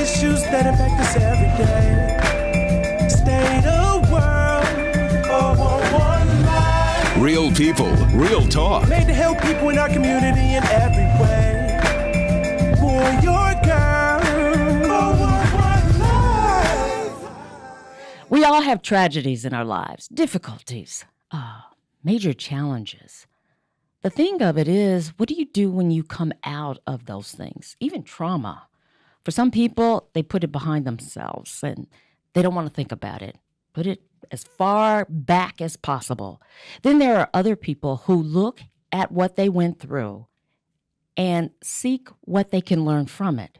issues that impact us every day. State of world, 411 Live. Real people, real talk. Made to help people in our community in every way. For your girl, 411 Live. We all have tragedies in our lives, difficulties, major challenges. The thing of it is, what do you do when you come out of those things? Even trauma. For some people, they put it behind themselves and they don't want to think about it. Put it as far back as possible. Then there are other people who look at what they went through and seek what they can learn from it.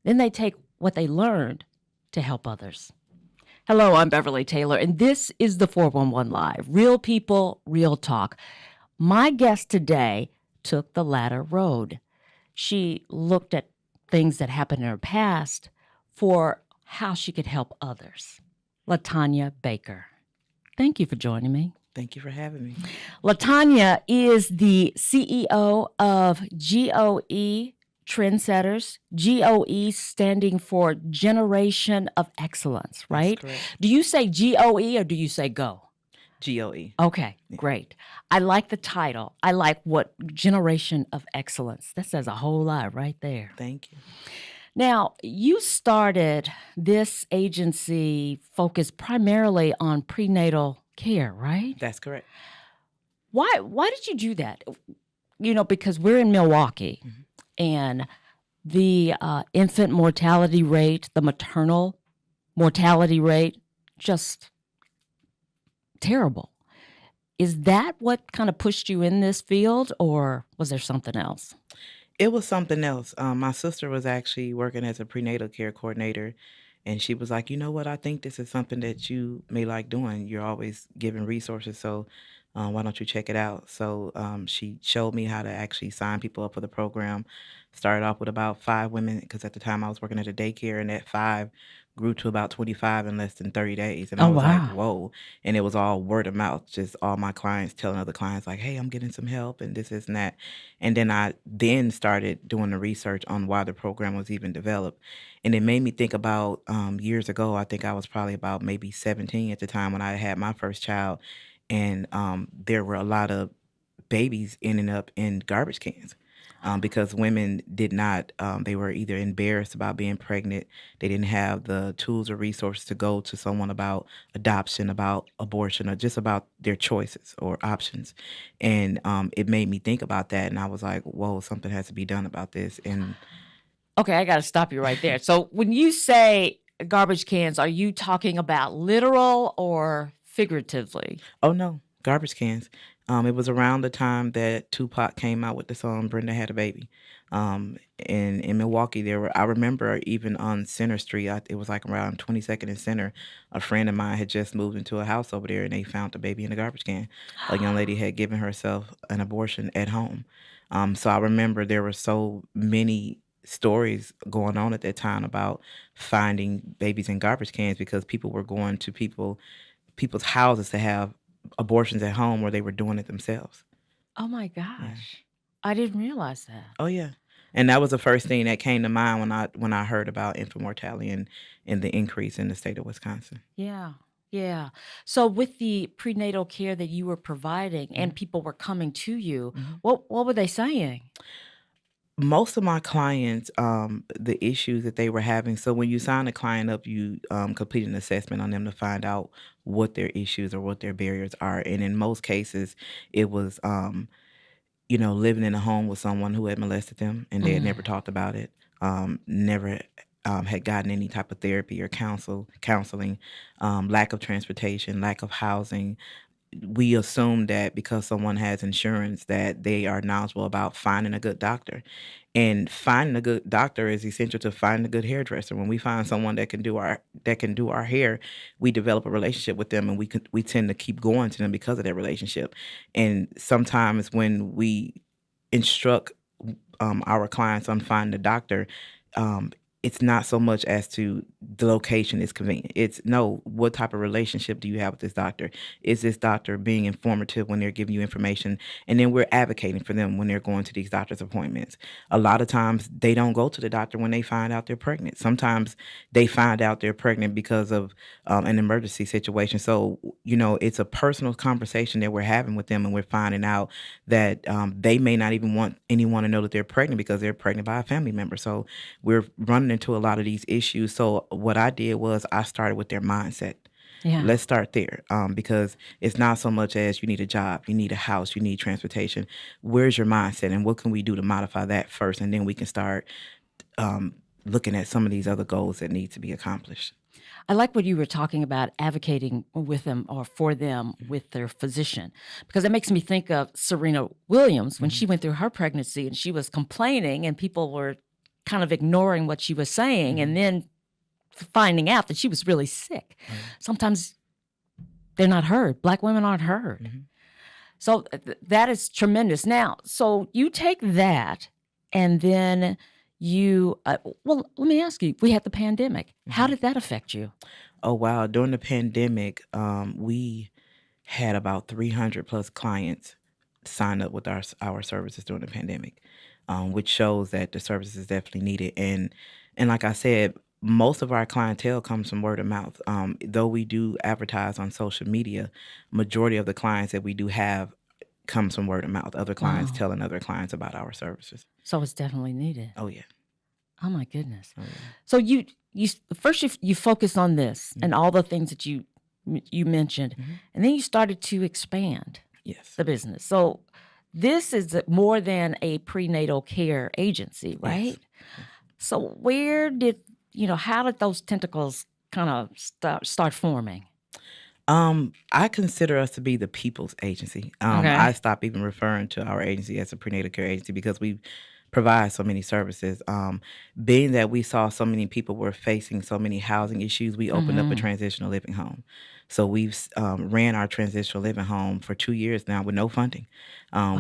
Then they take what they learned to help others. Hello, I'm Beverly Taylor, and this is the 411 Live. Real people, real talk. My guest today took the latter road. She looked at things that happened in her past for how she could help others. LaTonya Baker. Thank you for joining me. Thank you for having me. LaTonya is the CEO of GOE Trendsetters. GOE standing for Generation of Excellence, right? That's correct. Do you say GOE or do you say go? GOE. Okay, Yeah. great. I like the title. I like what Generation of Excellence. That says a whole lot right there. Thank you. Now, you started this agency focused primarily on prenatal care, right? That's correct. Why did you do that? You know, because we're in Milwaukee, and the infant mortality rate, the maternal mortality rate, just terrible. Is that what kind of pushed you in this field, or was there something else? It was something else. My sister was actually working as a prenatal care coordinator, and she was like, you know what, I think this is something that you may like doing. You're always giving resources, so why don't you check it out? So she showed me how to actually sign people up for the program. Started off with about 5 women, because at the time I was working at a daycare, and that 5 grew to about 25 in less than 30 days. And I Oh, was wow. like, whoa. And it was all word of mouth, just all my clients telling other clients like, hey, I'm getting some help and this and that. And then I started doing the research on why the program was even developed. And it made me think about years ago, I think I was probably about maybe 17 at the time when I had my first child. And there were a lot of babies ending up in garbage cans. Because women did not, they were either embarrassed about being pregnant, they didn't have the tools or resources to go to someone about adoption, about abortion, or just about their choices or options. And it made me think about that, and I was like, whoa, something has to be done about this. And Okay, I got to stop you right there. So when you say garbage cans, are you talking about literal or figuratively? oh no, garbage cans. It was around the time that Tupac came out with the song "Brenda Had a Baby." In Milwaukee, I remember even on Center Street, it was like around 22nd and Center, a friend of mine had just moved into a house over there, and they found the baby in a garbage can. A young lady had given herself an abortion at home. So I remember there were so many stories going on at that time about finding babies in garbage cans, because people were going to people's houses to have abortions at home, where they were doing it themselves. Oh my gosh. I didn't realize that. Oh yeah. And that was the first thing that came to mind when I heard about infant mortality and the increase in the state of Wisconsin. Yeah. Yeah. So with the prenatal care that you were providing and people were coming to you, what were they saying? Most of my clients, the issues that they were having, so when you sign a client up, you complete an assessment on them to find out what their issues or what their barriers are. And in most cases, it was, living in a home with someone who had molested them, and they had never talked about it, never had gotten any type of therapy or counseling, lack of transportation, lack of housing. We assume that because someone has insurance that they are knowledgeable about finding a good doctor. And finding a good doctor is essential to finding a good hairdresser. When we find someone that can do our hair, we develop a relationship with them, and we tend to keep going to them because of that relationship. And sometimes when we instruct our clients on finding a doctor, it's not so much as to the location is convenient. It's no, what type of relationship do you have with this doctor? Is this doctor being informative when they're giving you information? And then we're advocating for them when they're going to these doctor's appointments. A lot of times they don't go to the doctor when they find out they're pregnant. Sometimes they find out they're pregnant because of an emergency situation. So, it's a personal conversation that we're having with them, and we're finding out that they may not even want anyone to know that they're pregnant because they're pregnant by a family member. So we're running into a lot of these issues. So what I did was I started with their mindset. Yeah. Let's start there, because it's not so much as you need a job, you need a house, you need transportation. Where's your mindset, and what can we do to modify that first, and then we can start looking at some of these other goals that need to be accomplished. I like what you were talking about, advocating with them or for them with their physician, because it makes me think of Serena Williams when she went through her pregnancy and she was complaining and people were kind of ignoring what she was saying and then finding out that she was really sick. Sometimes they're not heard. Black women aren't heard. So that is tremendous. Now, so you take that and then you, well, let me ask you, we had the pandemic. How did that affect you? Oh, wow. During the pandemic, we had about 300 plus clients sign up with our services during the pandemic, which shows that the service is definitely needed. And like I said, most of our clientele comes from word of mouth. Though we do advertise on social media, majority of the clients that we do have comes from word of mouth. Other clients Wow. telling other clients about our services. So it's definitely needed. Oh, yeah. Oh my goodness. Oh, yeah. So you first you focused on this and all the things that you mentioned, and then you started to expand Yes. the business. So this is more than a prenatal care agency, right? Yes. So where did how did those tentacles kind of start forming? I consider us to be the people's agency. Okay. I stopped even referring to our agency as a prenatal care agency because we provide so many services. Being that we saw so many people were facing so many housing issues, we opened up a transitional living home. So we've ran our transitional living home for 2 years now with no funding.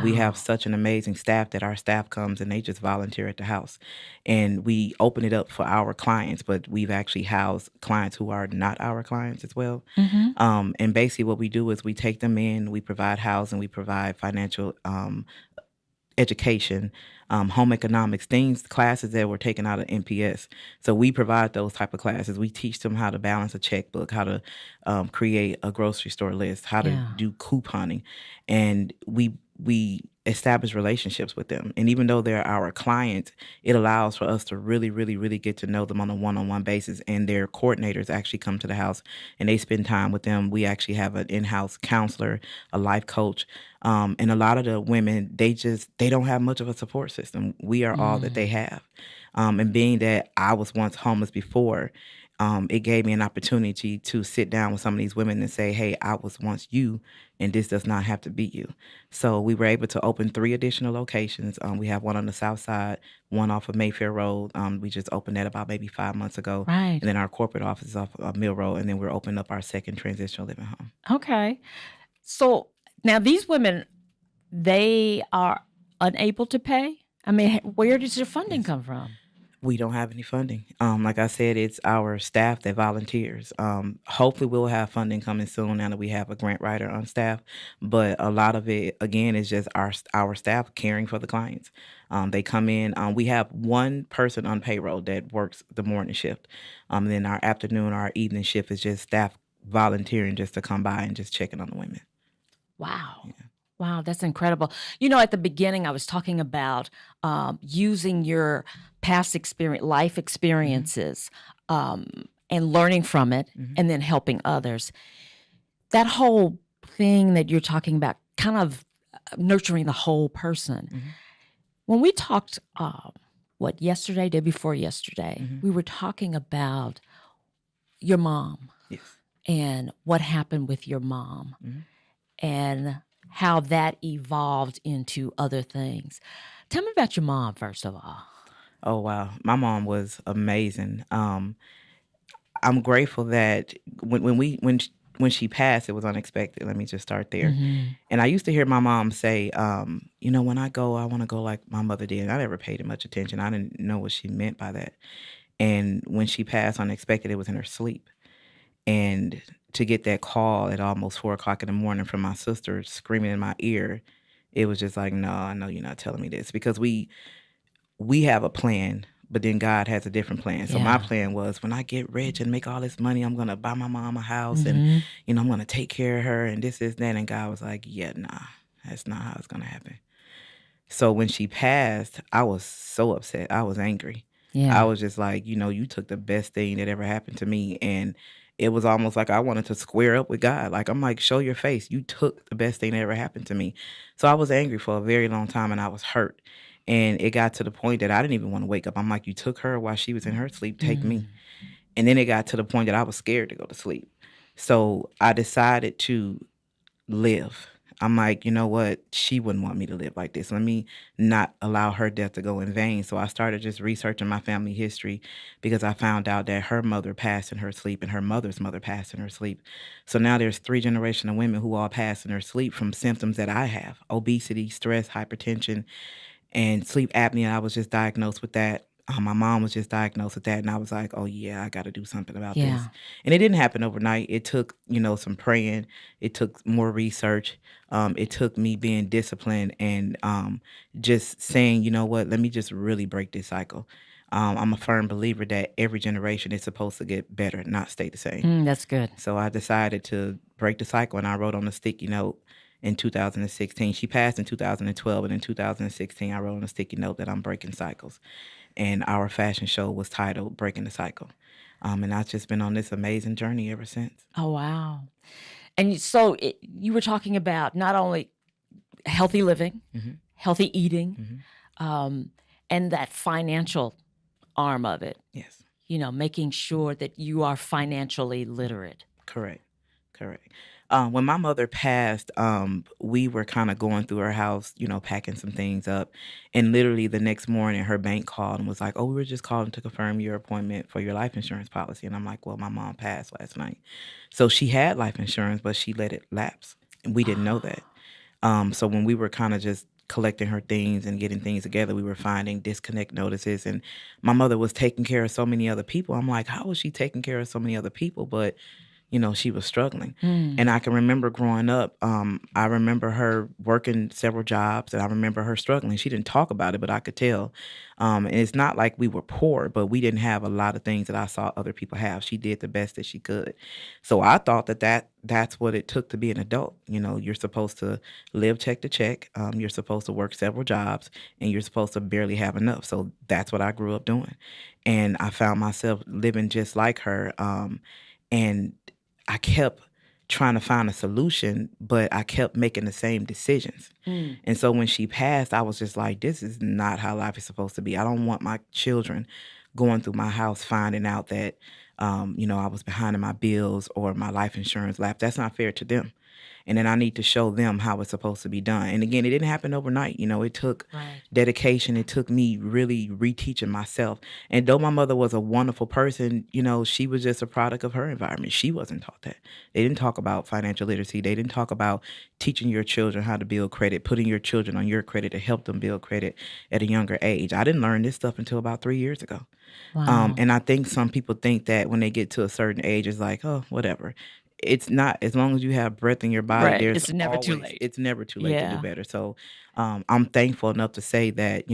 We have such an amazing staff that our staff comes and they just volunteer at the house. And we open it up for our clients, but we've actually housed clients who are not our clients as well. And basically what we do is we take them in, we provide housing, we provide financial education, home economics, classes that were taken out of NPS. So we provide those type of classes. We teach them how to balance a checkbook, how to create a grocery store list, how to do couponing, and we establish relationships with them. And even though they're our clients, it allows for us to really, really, really get to know them on a one-on-one basis. And their coordinators actually come to the house and they spend time with them. We actually have an in-house counselor, a life coach. And a lot of the women, they don't have much of a support system. We are all that they have. And being that I was once homeless before, it gave me an opportunity to sit down with some of these women and say, hey, I was once you, and this does not have to be you. So we were able to open 3 additional locations. We have one on the south side, one off of Mayfair Road. We just opened that about maybe 5 months ago. Right. And then our corporate office is off of Mill Road, and then we're opening up our second transitional living home. Okay. So now these women, they are unable to pay? I mean, where does your funding come from? We don't have any funding. Like I said, it's our staff that volunteers. Hopefully we'll have funding coming soon now that we have a grant writer on staff. But a lot of it, again, is just our staff caring for the clients. They come in. We have one person on payroll that works the morning shift. Then our afternoon, our evening shift is just staff volunteering just to come by and just checking on the women. Wow. Yeah. Wow, that's incredible. At the beginning, I was talking about using your past life experiences, and learning from it, and then helping others. That whole thing that you're talking about, kind of nurturing the whole person. When we talked, yesterday, day before yesterday, we were talking about your mom. Yes. And what happened with your mom. And how that evolved into other things. Tell me about your mom, first of all. Oh, wow. My mom was amazing. I'm grateful that when she passed, it was unexpected. Let me just start there. And I used to hear my mom say, when I go, I want to go like my mother did. And I never paid it much attention. I didn't know what she meant by that. And when she passed unexpected, it was in her sleep. And to get that call at almost 4 o'clock in the morning from my sister screaming in my ear, it was just like, no, I know you're not telling me this, because we have a plan, but then God has a different plan. So my Yeah. plan was, when I get rich and make all this money, I'm gonna buy my mom a house, and I'm gonna take care of her, and this, that. And God was like, yeah, nah, that's not how it's gonna happen. So when she passed, I was so upset. I was angry. Yeah. I was just like, you took the best thing that ever happened to me. And it was almost like I wanted to square up with God. Like, I'm like, show your face. You took the best thing that ever happened to me. So I was angry for a very long time, and I was hurt. And it got to the point that I didn't even want to wake up. I'm like, you took her while she was in her sleep, take me. And then it got to the point that I was scared to go to sleep. So I decided to live. I'm like, you know what? She wouldn't want me to live like this. Let me not allow her death to go in vain. So I started just researching my family history, because I found out that her mother passed in her sleep and her mother's mother passed in her sleep. So now there's 3 generations of women who all passed in their sleep from symptoms that I have: obesity, stress, hypertension, and sleep apnea. I was just diagnosed with that. My mom was just diagnosed with that, and I was like, "Oh yeah, I got to do something about this." Yeah. And it didn't happen overnight. It took, some praying. It took more research. It took me being disciplined, and just saying, you know what, let me just really break this cycle. I'm a firm believer that every generation is supposed to get better, not stay the same. That's good. So I decided to break the cycle, and I wrote on a sticky note in 2016. She passed in 2012, and in 2016, I wrote on a sticky note that I'm breaking cycles. And our fashion show was titled Breaking the Cycle. And I've just been on this amazing journey ever since. Oh, wow. And so you were talking about not only healthy living, healthy eating, and that financial arm of it, Yes, making sure that you are financially literate. correct. When my mother passed, we were kind of going through her house, packing some things up. And literally the next morning, her bank called and was like, "Oh, we were just calling to confirm your appointment for your life insurance policy." And I'm like, "Well, my mom passed last night." So she had life insurance, but she let it lapse. And we didn't know that. So when we were kind of just collecting her things and getting things together, we were finding disconnect notices. And my mother was taking care of so many other people. I'm like, how was she taking care of so many other people? But she was struggling. And I can remember growing up, I remember her working several jobs, and I remember her struggling. She didn't talk about it, but I could tell. And it's not like we were poor, but we didn't have a lot of things that I saw other people have. She did the best that she could. So I thought that's what it took to be an adult. You're supposed to live check to check. You're supposed to work several jobs, and you're supposed to barely have enough. So that's what I grew up doing. And I found myself living just like her. And I kept trying to find a solution, but I kept making the same decisions. And so when she passed, I was just like, this is not how life is supposed to be. I don't want my children going through my house finding out that, I was behind in my bills or my life insurance lapsed. That's not fair to them. And then I need to show them how it's supposed to be done. And again, it didn't happen overnight. It took dedication. It took me really reteaching myself. And though my mother was a wonderful person, she was just a product of her environment. She wasn't taught that. They didn't talk about financial literacy. They didn't talk about teaching your children how to build credit, putting your children on your credit to help them build credit at a younger age. I didn't learn this stuff until about 3 years ago. Wow. And I think some people think that when they get to a certain age, it's like, oh, whatever. It's not. As long as you have breath in your body, Right. there's It's never too always, late. it's never too late to do Yeah. better. So I'm thankful enough to say that,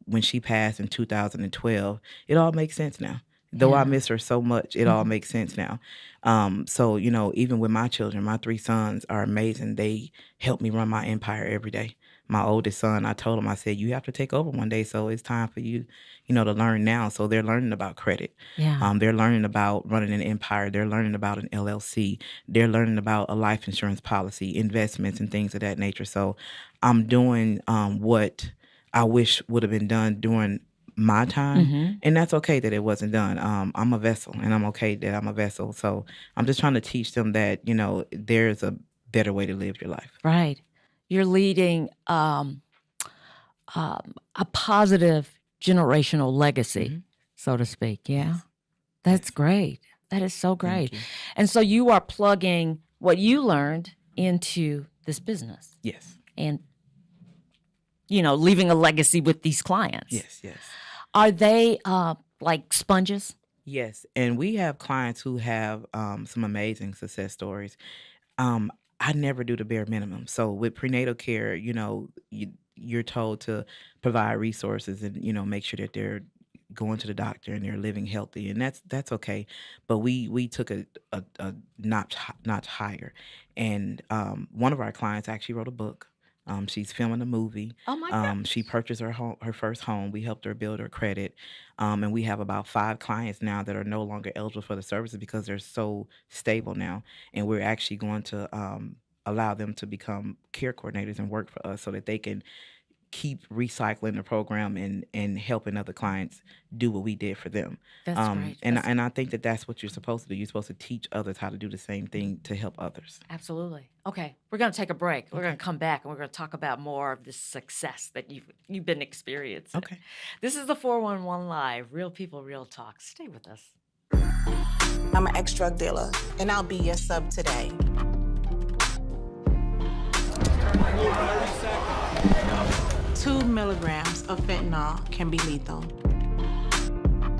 when she passed in 2012, it all makes sense now. Though I Yeah. miss her so much, it all makes sense now. So, even with my children, my 3 sons are amazing. They help me run my empire every day. My oldest son, I told him, I said, you have to take over one day. So it's time for you, to learn now. So they're learning about credit. Yeah. They're learning about running an empire. They're learning about an LLC. They're learning about a life insurance policy, investments, and things of that nature. So I'm doing what I wish would have been done during my time. And that's okay that it wasn't done. I'm a vessel, and I'm okay that I'm a vessel. So I'm just trying to teach them that, there's a better way to live your life. Right. You're leading a positive generational legacy, so to speak. Yeah. That's great. That is so great. you. And so you are plugging what you learned into this business Yes. and, leaving a legacy with these clients. Yes. Are they like sponges? Yes, and we have clients who have some amazing success stories. I never do the bare minimum. So with prenatal care, you're told to provide resources and make sure that they're going to the doctor and they're living healthy, and that's okay. But we took a notch higher, and one of our clients actually wrote a book. She's filming a movie. Oh my God. She purchased her first home. We helped her build her credit, and we have about 5 clients now that are no longer eligible for the services because they're so stable now, and we're actually going to allow them to become care coordinators and work for us so that they can keep recycling the program and helping other clients do what we did for them. That's great. And I think that that's what you're supposed to do. You're supposed to teach others how to do the same thing to help others. Absolutely. Okay, we're going to take a break. We're going to come back and we're going to talk about more of this success that you've been experiencing. Okay. This is the 411 Live, Real People, Real Talk. Stay with us. I'm an ex-drug dealer, and I'll be your sub today. 2 milligrams of fentanyl can be lethal.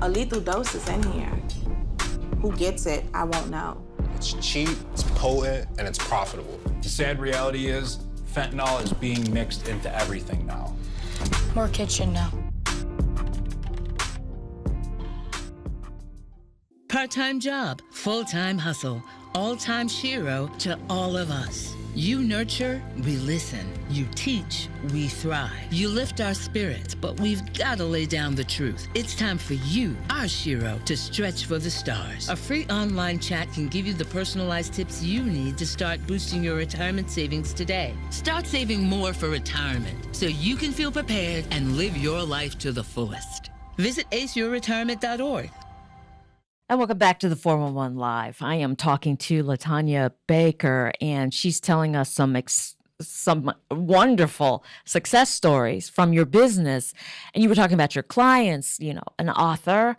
A lethal dose is in here. Who gets it, I won't know. It's cheap, it's potent, and it's profitable. The sad reality is fentanyl is being mixed into everything now. More kitchen now. Part-time job, full-time hustle, all-time Shiro to all of us. You nurture, we listen. You teach, we thrive. You lift our spirits, but we've got to lay down the truth. It's time for you, our Shiro, to stretch for the stars. A free online chat can give you the personalized tips you need to start boosting your retirement savings today. Start saving more for retirement so you can feel prepared and live your life to the fullest. Visit aceyourretirement.org. And welcome back to the 411 Live. I am talking to LaTonya Baker, and she's telling us some wonderful success stories from your business. And you were talking about your clients, an author,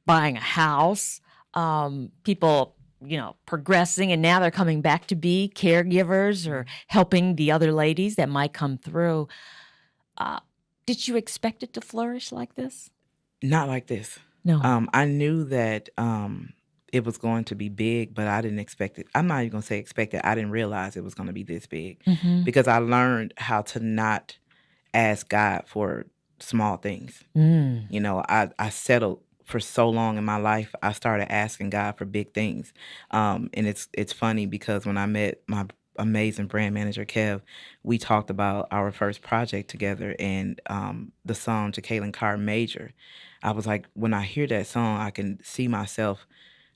buying a house, people, progressing, and now they're coming back to be caregivers or helping the other ladies that might come through. Did you expect it to flourish like this? Not like this. No. I knew that it was going to be big, but I didn't expect it. I'm not even going to say expect it. I didn't realize it was going to be this big because I learned how to not ask God for small things. I settled for so long in my life. I started asking God for big things. And it's funny because when I met my amazing brand manager, Kev, we talked about our first project together and the song Jacqueline Carr, Major. I was like, when I hear that song, I can see myself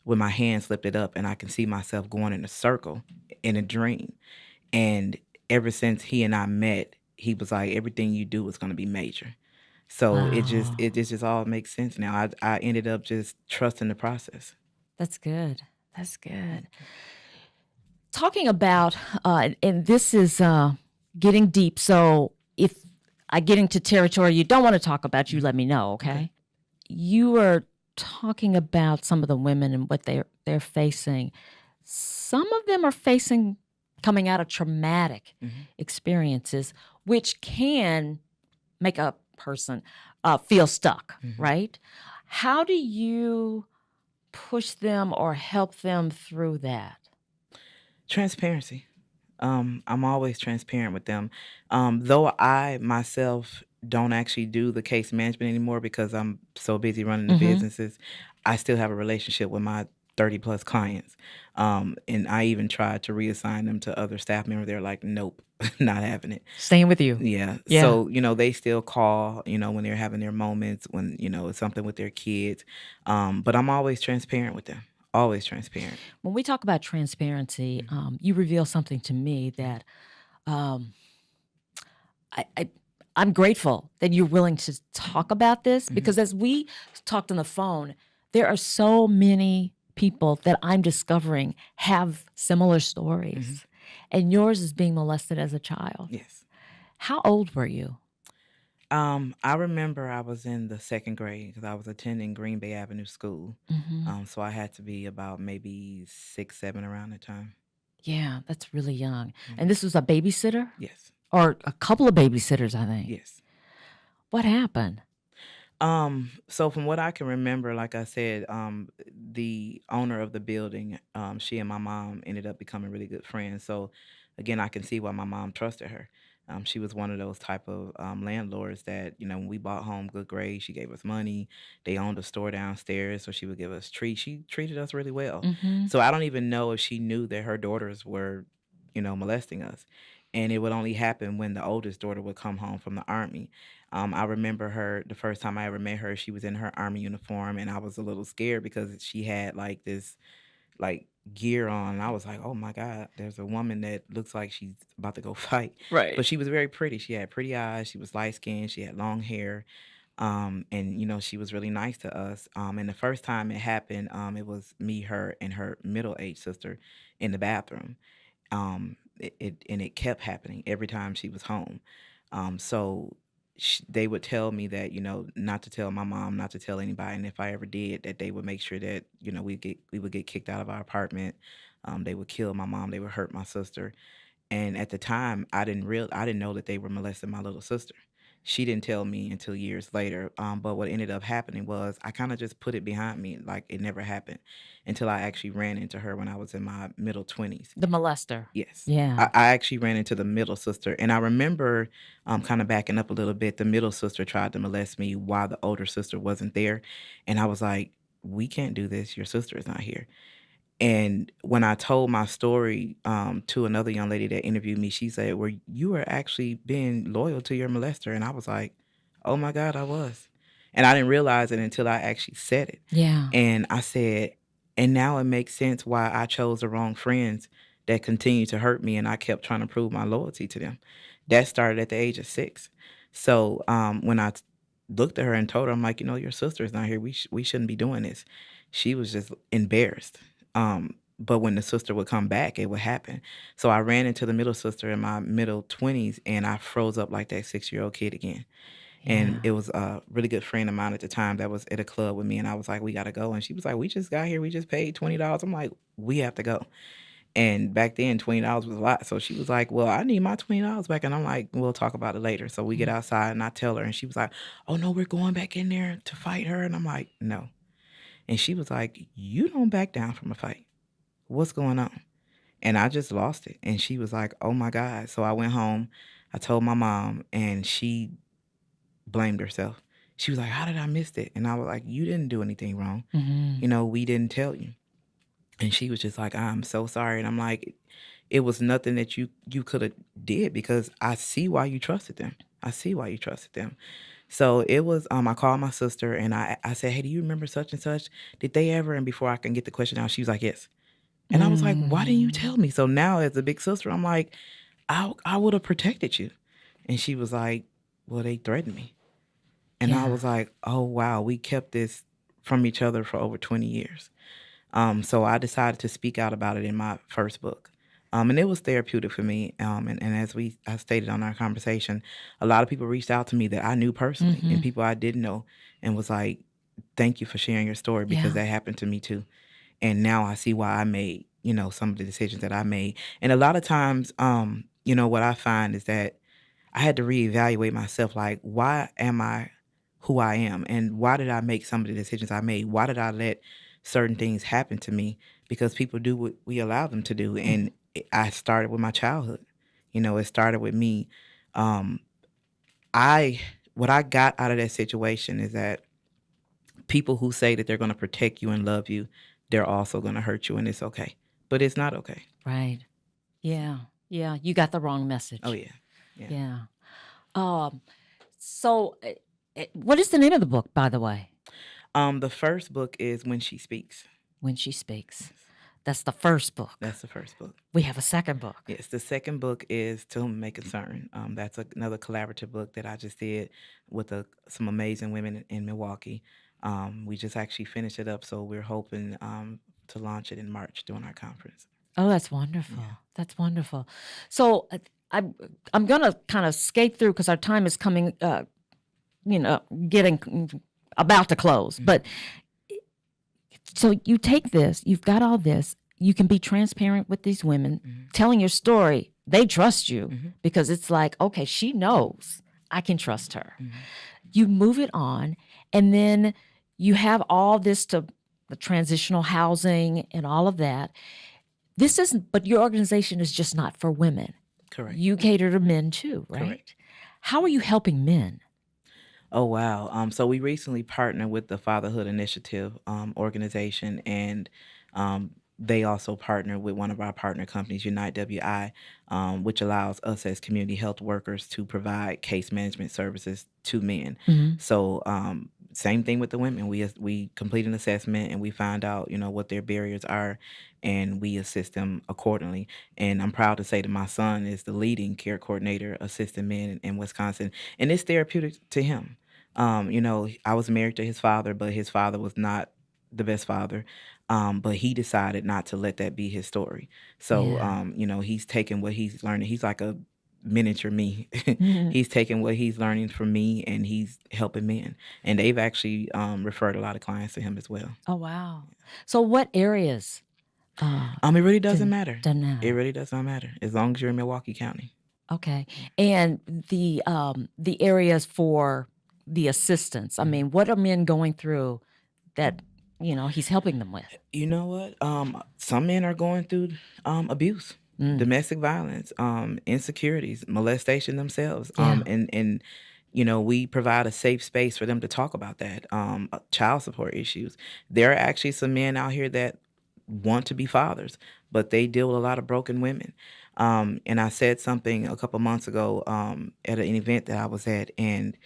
with my hands lifted up and I can see myself going in a circle in a dream. And ever since he and I met, he was like, everything you do is going to be major. So Wow. it just all makes sense now. I ended up just trusting the process. That's good. That's good. Talking about, and this is getting deep, so if I get into territory you don't want to talk about, you let me know, okay? You were talking about some of the women and what they're facing. Some of them are coming out of traumatic experiences, which can make a person feel stuck, right? How do you push them or help them through that? Transparency. I'm always transparent with them. Though I myself don't actually do the case management anymore because I'm so busy running the businesses, I still have a relationship with my 30 plus clients. And I even tried to reassign them to other staff members. They're like, nope, not having it. Staying with you. Yeah. Yeah. So, they still call, when they're having their moments, when, it's something with their kids. But I'm always transparent with them. Always transparent. When we talk about transparency, you reveal something to me that I'm grateful that you're willing to talk about this because as we talked on the phone, there are so many people that I'm discovering have similar stories. And yours is being molested as a child. Yes. How old were you? I remember I was in the second grade because I was attending Green Bay Avenue School. So I had to be about maybe 6, 7 around that time. Yeah, that's really young. And this was a babysitter? Yes. Or a couple of babysitters, I think. Yes. What happened? So from what I can remember, like I said, the owner of the building, she and my mom ended up becoming really good friends. So again, I can see why my mom trusted her. She was one of those type of landlords that, when we bought home good grades, she gave us money. They owned a store downstairs, so she would give us treats. She treated us really well. Mm-hmm. So I don't even know if she knew that her daughters were, molesting us. And it would only happen when the oldest daughter would come home from the army. I remember her the first time I ever met her. She was in her army uniform, and I was a little scared because she had like this like gear on. And I was like, "Oh my God, there's a woman that looks like she's about to go fight." Right. But she was very pretty. She had pretty eyes. She was light skinned. She had long hair, and she was really nice to us. And the first time it happened, it was me, her, and her middle aged sister in the bathroom. It kept happening every time she was home. So they would tell me that not to tell my mom, not to tell anybody, and if I ever did, that they would make sure that we would get kicked out of our apartment. They would kill my mom. They would hurt my sister. And at the time, I didn't know that they were molesting my little sister. She didn't tell me until years later. But what ended up happening was I kind of just put it behind me, like it never happened, until I actually ran into her when I was in my middle 20s. The molester. Yes. Yeah. I actually ran into the middle sister. And I remember kind of backing up a little bit. The middle sister tried to molest me while the older sister wasn't there. And I was like, we can't do this. Your sister is not here. And when I told my story to another young lady that interviewed me, she said, "Well, you were actually being loyal to your molester." And I was like, "Oh my God, I was." And I didn't realize it until I actually said it. Yeah. And I said, and now it makes sense why I chose the wrong friends that continued to hurt me, and I kept trying to prove my loyalty to them. That started at the age of 6. So when I looked at her and told her, I'm like, your sister is not here. We shouldn't be doing this. She was just embarrassed. But when the sister would come back, it would happen. So I ran into the middle sister in my middle 20s, and I froze up like that 6-year-old kid again. And it was a really good friend of mine at the time that was at a club with me, and I was like, "We got to go." And she was like, "We just got here. We just paid $20." I'm like, "We have to go." And back then, $20 was a lot. So she was like, "Well, I need my $20 back." And I'm like, "We'll talk about it later." So we get outside, and I tell her, and she was like, "Oh, no, we're going back in there to fight her." And I'm like, "No." And she was like, "You don't back down from a fight. What's going on?" And I just lost it. And she was like, "Oh my God." So I went home. I told my mom, and she blamed herself. She was like, "How did I miss it?" And I was like, "You didn't do anything wrong. Mm-hmm. We didn't tell you." And she was just like, "I'm so sorry." And I'm like, it was nothing that you could have did, because I see why you trusted them. I see why you trusted them. So it was, I called my sister, and I said, "Hey, do you remember such and such? Did they ever?" And before I can get the question out, she was like, "Yes." And I was like, "Why didn't you tell me?" So now as a big sister, I'm like, I would have protected you. And she was like, "Well, they threatened me." And I Yeah. was like, "Oh, wow, we kept this from each other for over 20 years." So I decided to speak out about it in my first book. And it was therapeutic for me. And as I stated on our conversation, a lot of people reached out to me that I knew personally and people I didn't know, and was like, "Thank you for sharing your story, because Yeah. that happened to me too." And now I see why I made, some of the decisions that I made. And a lot of times, what I find is that I had to reevaluate myself. Like, why am I who I am? And why did I make some of the decisions I made? Why did I let certain things happen to me? Because people do what we allow them to do. And I started with my childhood. It started with me. Um, what I got out of that situation is that people who say that they're going to protect you and love you, they're also going to hurt you, and it's okay. But it's not okay. Right. Yeah. Yeah. You got the wrong message. Oh, yeah. Yeah. Yeah. So, what is the name of the book, by the way? The first book is When She Speaks. When She Speaks. That's the first book. That's the first book. We have a second book. Yes, the second book is To Whom It May Concern. That's another collaborative book that I just did with some amazing women in Milwaukee. We just actually finished it up, so we're hoping to launch it in March during our conference. Oh, that's wonderful. That's wonderful. So I'm going to kind of skate through because our time is coming, getting about to close. But so you take this, you've got all this, you can be transparent with these women, telling your story. They trust you because it's like, okay, she knows I can trust her. You move it on, And then you have all this to the transitional housing and all of that. This isn't, but your organization is just not for women. Correct. You cater to men too, right? Correct. How are you helping men? Oh, wow. So we recently partnered with the Fatherhood Initiative organization, and they also partner with one of our partner companies, Unite WI, which allows us as community health workers to provide case management services to men. So same thing with the women. We complete an assessment and we find out, what their barriers are, and we assist them accordingly. And I'm proud to say that my son is the leading care coordinator assisting men in Wisconsin, and it's therapeutic to him. I was married to his father, but his father was not the best father. But he decided not to let that be his story. So, Yeah. he's taken what he's learning. He's like a miniature me. Mhm. He's taking what he's learning from me and he's helping men. And they've actually referred a lot of clients to him as well. Oh, wow. So what areas? It really doesn't matter. Doesn't It matter. really does not matter as long as you're in Milwaukee County. Okay. And the areas for the assistance. I mean, what are men going through that, he's helping them with? You know what? Some men are going through abuse, domestic violence, insecurities, molestation themselves. Yeah. And we provide a safe space for them to talk about that. Child support issues. There are actually some men out here that want to be fathers, but they deal with a lot of broken women. And I said something a couple months ago at an event that I was at, and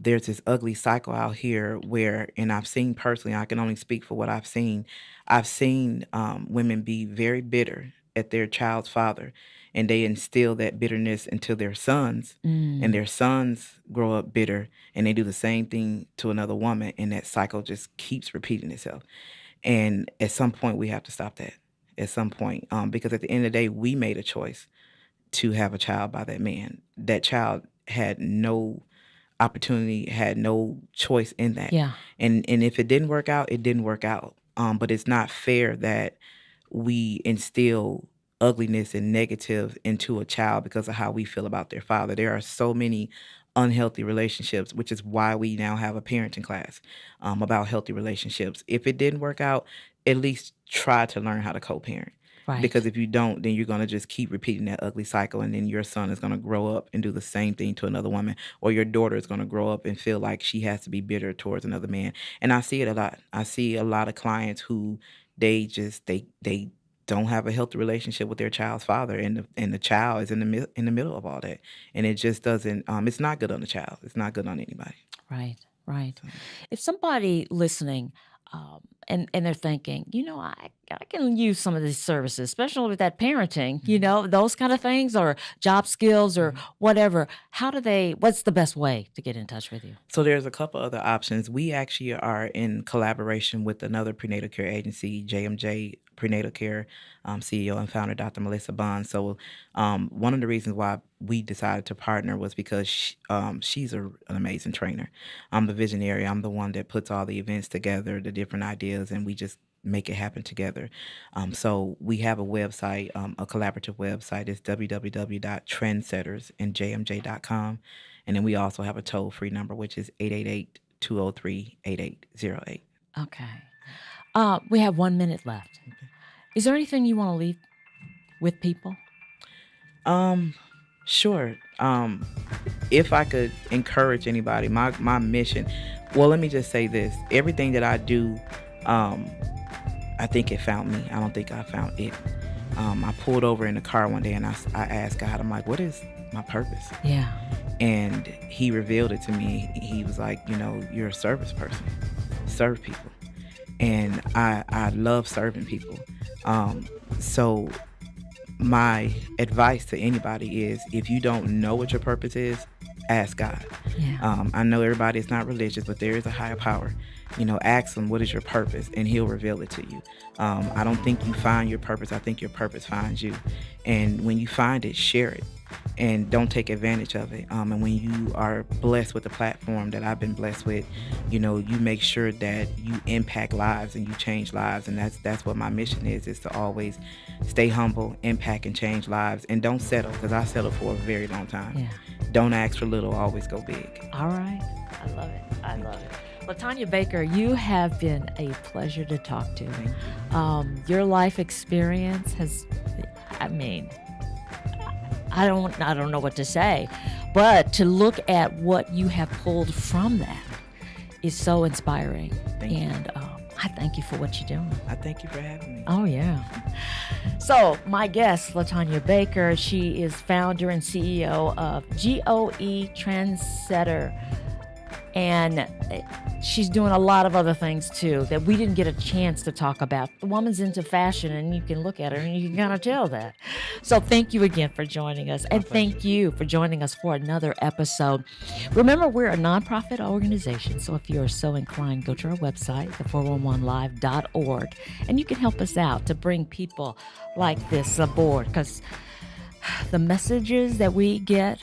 there's this ugly cycle out here where, and I've seen personally, I can only speak for what I've seen. I've seen women be very bitter at their child's father, and they instill that bitterness into their sons, and their sons grow up bitter, and they do the same thing to another woman, and that cycle just keeps repeating itself. And at some point, we have to stop that. At some point, because at the end of the day, we made a choice to have a child by that man. That child had no opportunity, had no choice in that. Yeah. And if it didn't work out, it didn't work out. But it's not fair that we instill ugliness and negative into a child because of how we feel about their father. There are so many unhealthy relationships, which is why we now have a parenting class about healthy relationships. If it didn't work out, at least try to learn how to co-parent. Right. Because if you don't, then you're going to just keep repeating that ugly cycle, and then your son is going to grow up and do the same thing to another woman, or your daughter is going to grow up and feel like she has to be bitter towards another man. And I see it a lot. I see a lot of clients who they don't have a healthy relationship with their child's father, and the child is in the middle of all that, and it just doesn't. It's not good on the child. It's not good on anybody. Right. Right. If somebody listening, and they're thinking, I can use some of these services, especially with that parenting, those kind of things, or job skills or whatever. What's the best way to get in touch with you? So there's a couple other options. We actually are in collaboration with another prenatal care agency, JMJ Prenatal Care, CEO and founder, Dr. Melissa Bond. So one of the reasons why we decided to partner was because she's an amazing trainer. I'm the visionary. I'm the one that puts all the events together, the different ideas, and we just make it happen together. So we have a website, a collaborative website. It's www.trendsettersandjmj.com. And then we also have a toll-free number, which is 888-203-8808. Okay. We have 1 minute left. Is there anything you want to leave with people? Sure. If I could encourage anybody, my mission, well, let me just say this. Everything that I do, I think it found me. I don't think I found it. I pulled over in the car one day and I asked God, I'm like, what is my purpose? Yeah. And he revealed it to me. He was like, you're a service person. Serve people. And I love serving people. So my advice to anybody is, if you don't know what your purpose is, ask God. Yeah. I know everybody is not religious, but there is a higher power. Ask him, what is your purpose? And he'll reveal it to you. I don't think you find your purpose. I think your purpose finds you. And when you find it, share it. And don't take advantage of it. And when you are blessed with the platform that I've been blessed with, you make sure that you impact lives and you change lives. And that's what my mission is to always stay humble, impact and change lives. And don't settle, because I settled for a very long time. Yeah. don't ask for little, always go big. All right. I love it. I love it. LaTonya Baker, you have been a pleasure to talk to. Your life experience has, I mean, I don't know what to say, but to look at what you have pulled from that is so inspiring. And I thank you for what you're doing. I thank you for having me. Oh, yeah. So my guest, LaTonya Baker, she is founder and CEO of GOE Trendsetter. And she's doing a lot of other things, too, that we didn't get a chance to talk about. The woman's into fashion, and you can look at her, and you can kind of tell that. So thank you again for joining us. And thank you for joining us for another episode. Remember, we're a nonprofit organization, so if you're so inclined, go to our website, the411live.org, and you can help us out to bring people like this aboard, because the messages that we get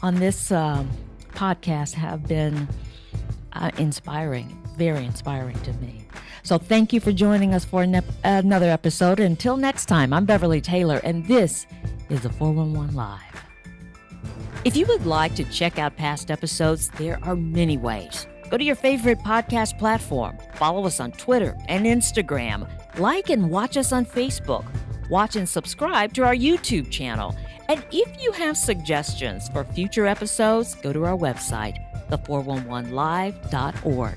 on this podcast have been inspiring, very inspiring to me. So thank you for joining us for another episode. Until next time, I'm Beverly Taylor, and this is the 411 Live. If you would like to check out past episodes, there are many ways. Go to your favorite podcast platform. Follow us on Twitter and Instagram. Like and watch us on Facebook. Watch and subscribe to our YouTube channel. And if you have suggestions for future episodes, go to our website, the411live.org.